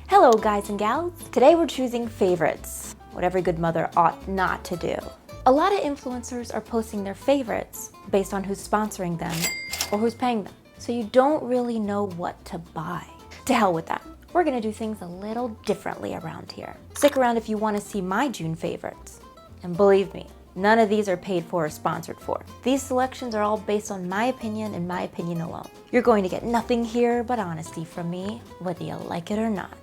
Hello guys and gals. Today we're choosing favorites, what every good mother ought not to do. A lot of influencers are posting their favorites based on who's sponsoring them or who's paying them. So you don't really know what to buy. To hell with that. We're gonna do things a little differently around here. Stick around if you wanna see my June favorites. And believe me, none of these are paid for or sponsored for. These selections are all based on my opinion and my opinion alone. You're going to get nothing here but honesty from me, whether you like it or not.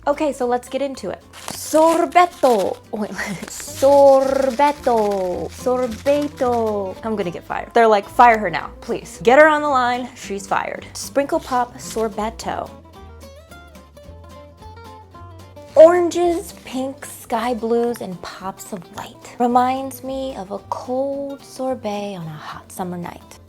Okay, so let's get into it. Sorbetto. Wait, sorbetto. Sorbeto. I'm gonna get fired. They're like, fire her now, please. Get her on the line, she's fired. Sprinkle Pop Sorbetto. Oranges, pinks, sky blues, and pops of white. Reminds me of a cold sorbet on a hot summer night.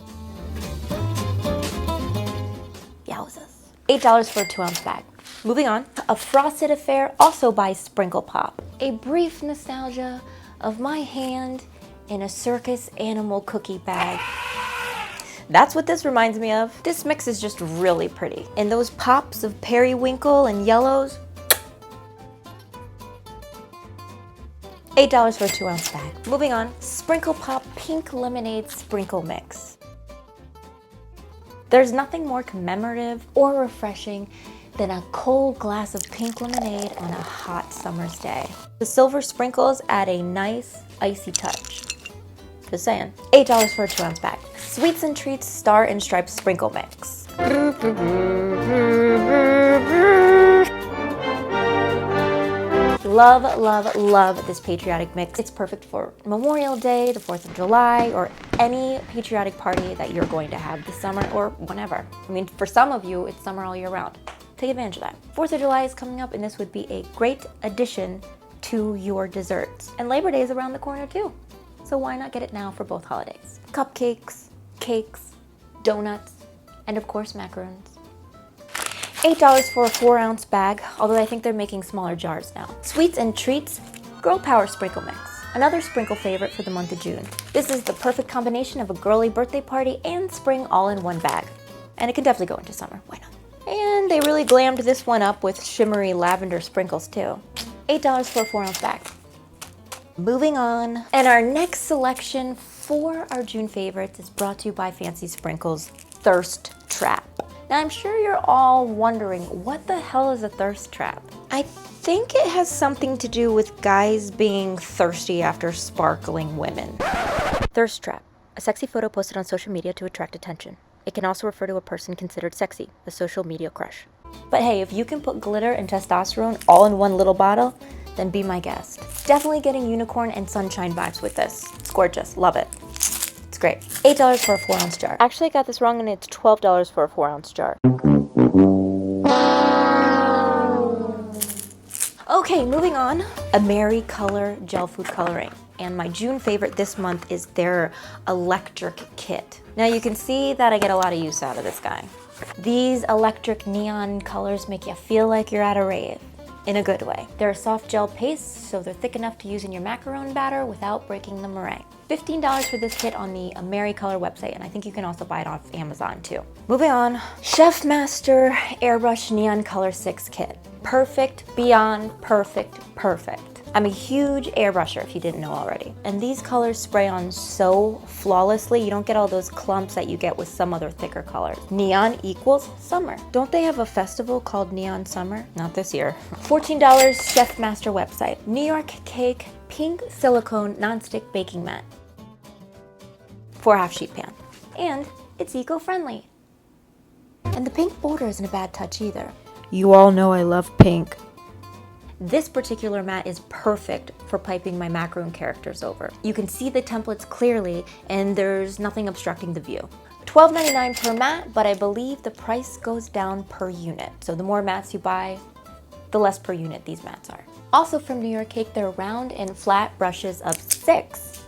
Yowzas. $8 for a 2-ounce bag. Moving on, a frosted affair, also by Sprinkle Pop. A brief nostalgia of my hand in a circus animal cookie bag. That's what this reminds me of. This mix is just really pretty. And those pops of periwinkle and yellows. $8 for a 2-ounce bag. Moving on, Sprinkle Pop Pink Lemonade Sprinkle Mix. There's nothing more commemorative or refreshing than a cold glass of pink lemonade on a hot summer's day. The silver sprinkles add a nice, icy touch. Just saying. $8 for a 2-ounce bag. Sweets and Treats Star and Stripes Sprinkle Mix. Love, love, love this patriotic mix. It's perfect for Memorial Day, the 4th of July, or any patriotic party that you're going to have this summer or whenever. I mean, for some of you, it's summer all year round. Take advantage of that. 4th of July is coming up and this would be a great addition to your desserts. And Labor Day is around the corner too. So why not get it now for both holidays? Cupcakes, cakes, donuts, and of course macaroons. $8 for a 4-ounce bag, although I think they're making smaller jars now. Sweets and Treats Girl Power Sprinkle Mix. Another sprinkle favorite for the month of June. This is the perfect combination of a girly birthday party and spring all in one bag. And it can definitely go into summer, why not? And they really glammed this one up with shimmery lavender sprinkles too. $8 for a 4-ounce bag. Moving on. And our next selection for our June favorites is brought to you by Fancy Sprinkles Thirst Trap. Now I'm sure you're all wondering, what the hell is a thirst trap? I think it has something to do with guys being thirsty after sparkling women. Thirst trap, a sexy photo posted on social media to attract attention. It can also refer to a person considered sexy, a social media crush. But hey, if you can put glitter and testosterone all in one little bottle, then be my guest. Definitely getting unicorn and sunshine vibes with this. It's gorgeous, love it. It's great. $8 for a 4-ounce jar. Actually, I got this wrong and it's $12 for a 4-ounce jar. Okay, moving on. AmeriColor Gel Food Coloring. And my June favorite this month is their electric kit. Now you can see that I get a lot of use out of this guy. These electric neon colors make you feel like you're at a rave, in a good way. They're a soft gel paste, so they're thick enough to use in your macaron batter without breaking the meringue. $15 for this kit on the AmeriColor website, and I think you can also buy it off Amazon too. Moving on, Chefmaster Airbrush Neon Color 6 Kit. Perfect, beyond perfect, perfect. I'm a huge airbrusher if you didn't know already. And these colors spray on so flawlessly, you don't get all those clumps that you get with some other thicker colors. Neon equals summer. Don't they have a festival called Neon Summer? Not this year. $14 Chefmaster website. New York Cake Pink Silicone Nonstick Baking Mat. For a half sheet pan. And it's eco-friendly. And the pink border isn't a bad touch either. You all know I love pink. This particular mat is perfect for piping my macaron characters over. You can see the templates clearly and there's nothing obstructing the view. $12.99 per mat, but I believe the price goes down per unit. So the more mats you buy, the less per unit these mats are. Also from New York Cake, they're round and flat brushes of 6.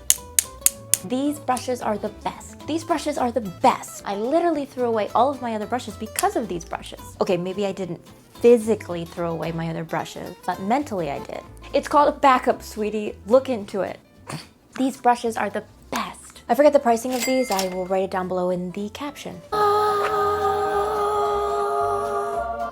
These brushes are the best. These brushes are the best. I literally threw away all of my other brushes because of these brushes. Okay, maybe I didn't physically throw away my other brushes, but mentally I did. It's called a backup, sweetie. Look into it. These brushes are the best. I forget the pricing of these. I will write it down below in the caption.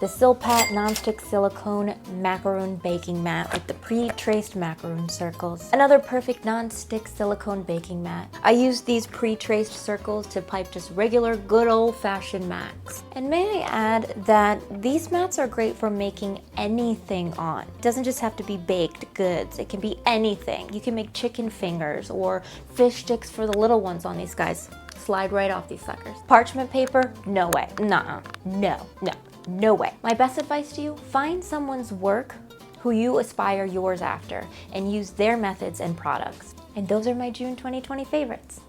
The Silpat nonstick silicone macaroon baking mat with the pre-traced macaroon circles. Another perfect nonstick silicone baking mat. I use these pre-traced circles to pipe just regular good old-fashioned mats. And may I add that these mats are great for making anything on. It doesn't just have to be baked goods. It can be anything. You can make chicken fingers or fish sticks for the little ones on these guys. Slide right off these suckers. Parchment paper? No way. Nuh-uh. No way. My best advice to you, find someone's work who you aspire yours after and use their methods and products. And those are my June 2020 favorites.